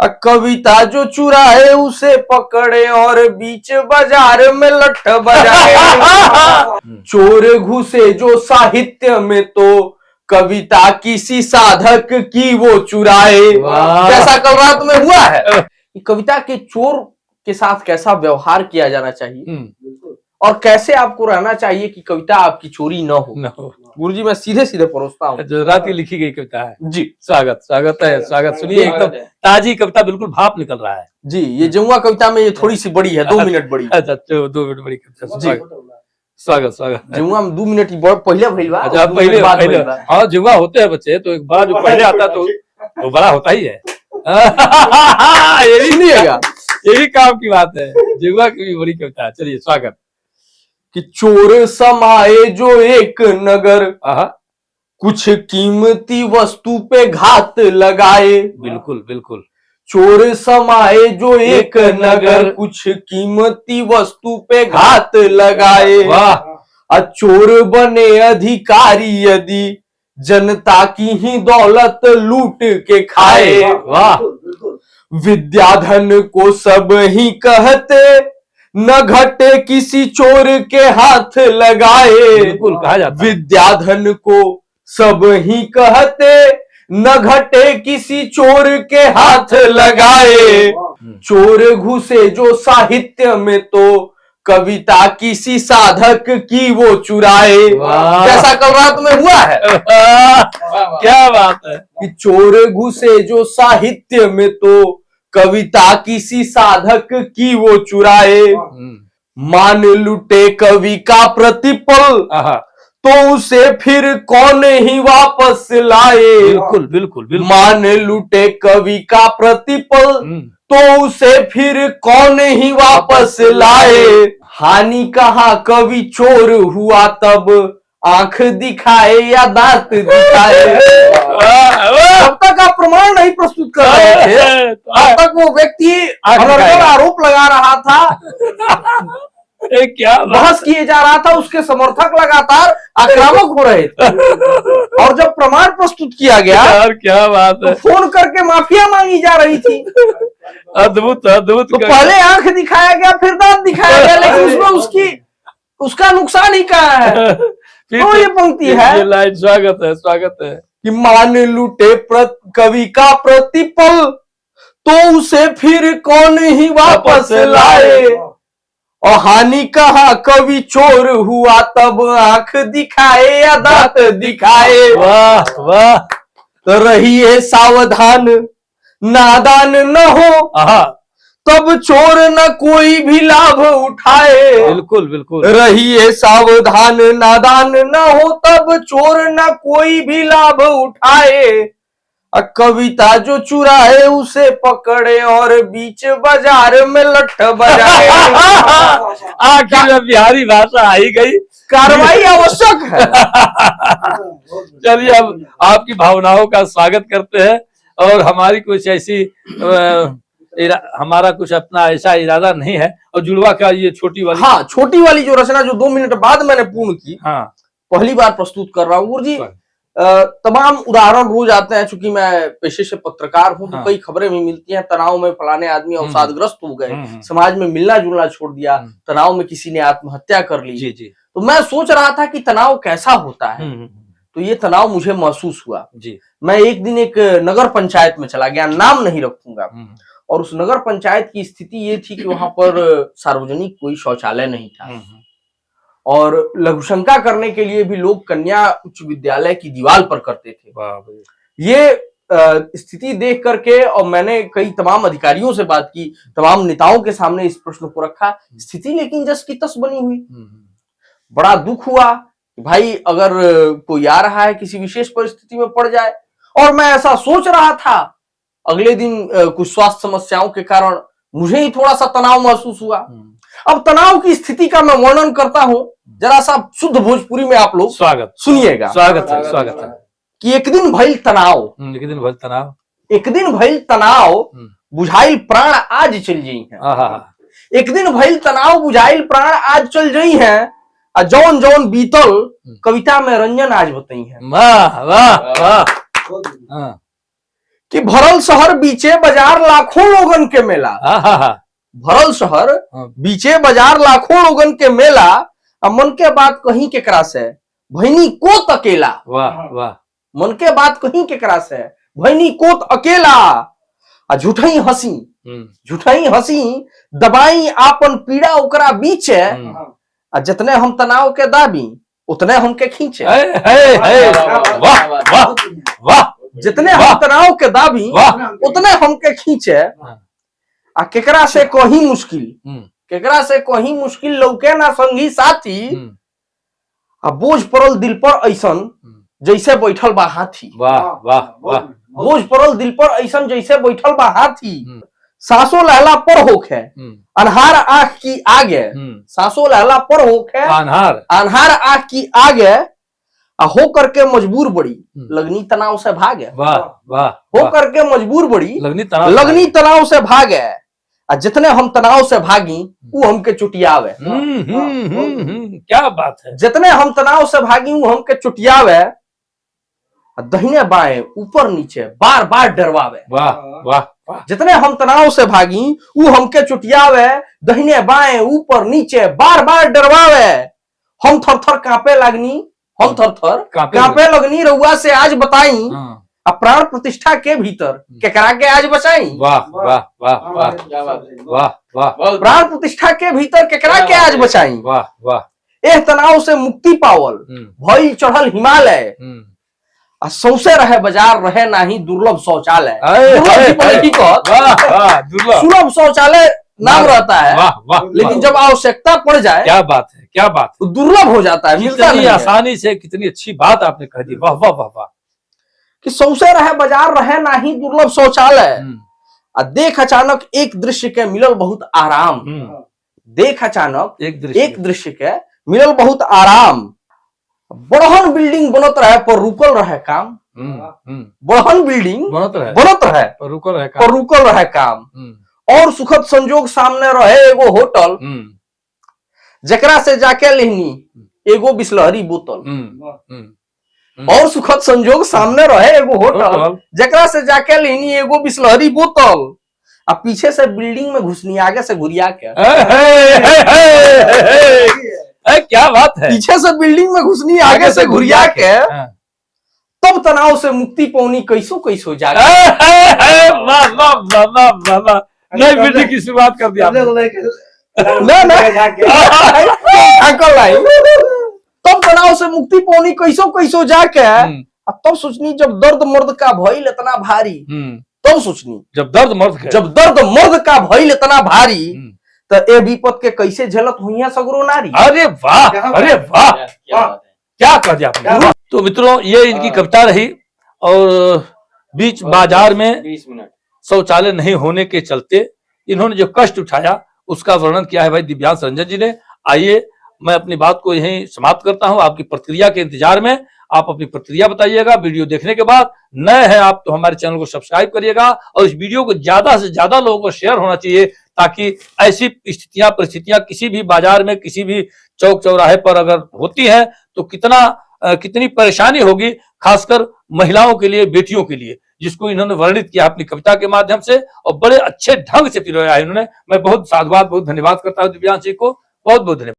कविता जो चुराए उसे पकड़े और बीच बाजार में लठ बजाए। चोर घुसे जो साहित्य में तो कविता किसी साधक की वो चुराए। कैसा कल रात में हुआ है कविता के चोर के साथ कैसा व्यवहार किया जाना चाहिए और कैसे आपको रहना चाहिए कि कविता आपकी चोरी न हो। गुरुजी मैं सीधे सीधे परोसता हूँ। जो रात की लिखी गई कविता है जी। स्वागत है स्वागत। सुनिए एकदम ताजी कविता, बिल्कुल भाप निकल रहा है जी। ये जमुआ कविता में ये थोड़ी सी बड़ी है, 2 मिनट बड़ी। अच्छा 2 मिनट बड़ी कविता। स्वागत जमुआ में 2 मिनट पहले भइल बा। अच्छा पहले हाँ जमुआ होते हैं बच्चे, तो एक बार जो पहले आता तो वो बड़ा होता ही है। ये भी सुनिएगा, ये भी काम की बात है। जमुआ की भी बड़ी कविता है। चलिए स्वागत। कि चोर समाये जो एक नगर, कुछ कीमती वस्तु पे घात लगाए। बिल्कुल बिल्कुल। चोर समाये जो एक नगर, कुछ कीमती वस्तु पे घात लगाए। वाह। चोर बने अधिकारी यदि जनता की ही दौलत लूट के खाए। वाह। विद्याधन को सब ही कहते, न घटे किसी चोर के हाथ लगाए। बिल्कुल कहा जाता है। विद्याधन को सब ही कहते, न घटे किसी चोर के हाथ लगाए। चोर घुसे जो साहित्य में तो कविता किसी साधक की वो चुराए। कैसा कल रात में हुआ है। क्या बात है कि चोर घुसे जो साहित्य में तो कविता किसी साधक की वो चुराए। मान लुटे कवि का प्रतिपल, तो उसे फिर कौन ही वापस लाए। बिल्कुल बिल्कुल बिल्कुल। मान लुटे कवि का प्रतिपल, तो उसे फिर कौन ही वापस लाए। हानि कहा कवि चोर हुआ तब आंख दिखाए या दांत दिखाए। तब तक आप प्रमाण नहीं प्रस्तुत कर रहे थे, तब तक वो व्यक्ति आरोप लगा रहा था, क्या बहस किए जा रहा था, उसके समर्थक लगातार आक्रामक हो रहे थे। और जब प्रमाण प्रस्तुत किया गया, क्या बात है, तो फोन करके माफिया मांगी जा रही थी। अद्भुत अद्भुत। तो पहले आंख दिखाया गया, फिर दांत दिखाया गया, लेकिन उसमें उसका नुकसान ही कहा है। तो ये पंक्ति है, लाइन स्वागत है कि मान लूटे कवि का प्रतिपल, तो उसे फिर कौन ही वापस लाए। और हानि कहा कवि चोर हुआ तब आंख दिखाए या दांत दिखाए। वाह वाह। तो रहिए सावधान नादान न हो, तब चोर न कोई भी लाभ उठाए। बिल्कुल बिल्कुल। रहिए सावधान नादान न हो, तब चोर न कोई भी लाभ उठाए। कविता जो चुराए उसे पकड़े और बीच बाजार में लठ बजाए। आखिर में बिहारी भाषा आई गई, कार्रवाई आवश्यक है। चलिए अब आपकी भावनाओं का स्वागत करते हैं। और हमारी कुछ ऐसी हमारा कुछ अपना ऐसा इरादा नहीं है। और जुड़वा का ये छोटी वाली, हाँ छोटी वाली जो रचना जो 2 मिनट बाद मैंने पूर्ण की, हाँ पहली बार प्रस्तुत कर रहा हूँ। गुरुजी तमाम उदाहरण रोज आते हैं, चूंकि मैं पेशे से पत्रकार हूं, तो कई खबरें भी मिलती हैं। तनाव में फलाने आदमी अवसादग्रस्त हो गए, समाज में मिलना जुलना छोड़ दिया, तनाव में किसी ने आत्महत्या कर ली। जी जी। तो मैं सोच रहा था कि तनाव कैसा होता है। तो ये तनाव मुझे महसूस हुआ जी। मैं एक दिन एक नगर पंचायत में चला गया, नाम नहीं रखूंगा, और उस नगर पंचायत की स्थिति ये थी कि वहां पर सार्वजनिक कोई शौचालय नहीं था, और लघुशंका करने के लिए भी लोग कन्या उच्च विद्यालय की दीवार पर करते थे। ये स्थिति देख करके, और मैंने कई तमाम अधिकारियों से बात की, तमाम नेताओं के सामने इस प्रश्न को रखा, स्थिति लेकिन जस की तस बनी हुई। बड़ा दुख हुआ भाई, अगर कोई आ रहा है किसी विशेष परिस्थिति में पड़ जाए। और मैं ऐसा सोच रहा था, अगले दिन कुछ स्वास्थ्य समस्याओं के कारण मुझे ही थोड़ा सा तनाव महसूस हुआ। अब तनाव की स्थिति का मैं वर्णन करता हूं, जरा सा शुद्ध भोजपुरी में आप लोग स्वागत सुनिएगा। स्वागत है कि एक दिन भइल तनाव, एक दिन भइल तनाव, बुझाइल प्राण आज चल जाई है। एक दिन भइल तनाव, बुझाइल प्राण आज चल जाई है। जौन जौन बीतल कविता में रंजन आज बताई है। वाह वाह वाह। कि भरल शहर बीचे बाजार लाखों लोगन के मेला। भरल शहर बीचे बाजार लाखों लोगन के मेला, अब मन के बात कहीं केकरा से भैनी कोत अकेला। वाह वाह। मन के बात कहीं केकरा से भैनी कोत अकेला, आ झूठाई हंसी दबाई आपन पीड़ा ओकरा बीचे, आ जितने हम तनाव के दाबी उतने हमके खींचे। वाह वाह वाह। जितने हम तनाव के दाबी उतने हमके खींचे, आ केकरा से कहीं मुश्किल लौके ना संगी साथी, आ बोझ पड़ल दिल पर ऐसन जैसे बैठल बा हाथी। वाह वाह वाह। बोझ पड़ल दिल पर ऐसन जैसे बैठल बा हाथी, सांसों लहला पर होखे अनहार आंख की आगे, सांसों लहला पर होखे अनहार आंख की आगे, हो करके मजबूर बड़ी लगनी तनाव से भागे। वाह वाह। हो करके मजबूर बड़ी लगनी तनाव से भागे, आ जितने हम तनाव से भागी वो हमके चुटियावे। क्या बात है। जितने हम तनाव से भागी वो हमके चुटियावे, दहिने बाएं ऊपर नीचे बार बार डरवावे। वाह वाह वाह। जितने हम तनाव से भागी वो हमके चुटियावे, दहिने बाएं ऊपर नीचे बार बार डरवावे। हम थर थर कांपे लगनी रउआ से आज बताई, अब प्राण प्रतिष्ठा के भीतर केकरा के आज बचाई। वाह वाह वाह वाह वाह। प्राण प्रतिष्ठा के भीतर केकरा के आज बचाई। वाह वाह। एह तनाव से मुक्ति पावल भइल चढ़ल हिमालय, सौसे रहे बाजार रहे नाही दुर्लभ शौचालय। सुलभ शौचालय नाम रहता है, लेकिन जब आवश्यकता पड़ जाए क्या बात है, क्या बात है, दुर्लभ हो जाता है, मिलता नहीं है। आसानी से कितनी अच्छी बात आपने कह दी। वाह वाह वाह वाह। कि सौसे रहे बाजार रहे नाही दुर्लभ शौचालय, देख अचानक एक दृश्य के मिलल बहुत आराम। देख अचानक एक दृश्य के मिलल बहुत आराम, बड़हन बिल्डिंग बनत रहे पर रुकल रहे काम। बड़हन बिल्डिंग बनत रहे पर रुकल रहे काम, और सुखद संजोग सामने रहे एगो होटल, जकरा से जाके लेहनी एगो बिस्लहरी बोतल। और सुखद संजोग सामने रहे एगो होटल, जकरा से जाके लेहनी एगो बिस्लहरी बोतल, अब पीछे से बिल्डिंग में घुसनी आगे से घुरिया के। क्या बात है। पीछे से बिल्डिंग में घुसनी आगे से घुरिया के, तब तनाव से मुक्ति पौनी कैसो जाके। नई पीढ़ी की शुरुआत कर दिया अंकल भाई। तब तनाव से मुक्ति पौनी कैसो जाके, तब सोचनी जब दर्द मर्द का भइल इतना भारी, तब सोचनी जब दर्द मर्द का भइल इतना भारी, तो ए विपत के कैसे झलक हुई है सगरो नारी। अरे वाह, अरे वाह, क्या कर दिया आपने। तो मित्रों, ये इनकी कविता रही, और बीच बाजार में शौचालय नहीं होने के चलते इन्होंने जो कष्ट उठाया उसका वर्णन किया है भाई दिव्यांश रंजन जी ने। आइए मैं अपनी बात को यहीं समाप्त करता हूं, आपकी प्रतिक्रिया के इंतजार में। आप अपनी प्रतिक्रिया बताइएगा वीडियो देखने के बाद। नए हैं आप तो हमारे चैनल को सब्सक्राइब करिएगा, और इस वीडियो को ज्यादा से ज्यादा लोगों को शेयर होना चाहिए, ताकि ऐसी स्थितियां परिस्थितियां किसी भी बाजार में किसी भी चौक चौराहे पर अगर होती है तो कितनी परेशानी होगी, खासकर महिलाओं के लिए, बेटियों के लिए, जिसको इन्होंने वर्णित किया अपनी कविता के माध्यम से, और बड़े अच्छे ढंग से पिरोया है इन्होंने। मैं बहुत साधुवाद, बहुत धन्यवाद करता हूं दिव्यांश जी को, बहुत बहुत धन्यवाद।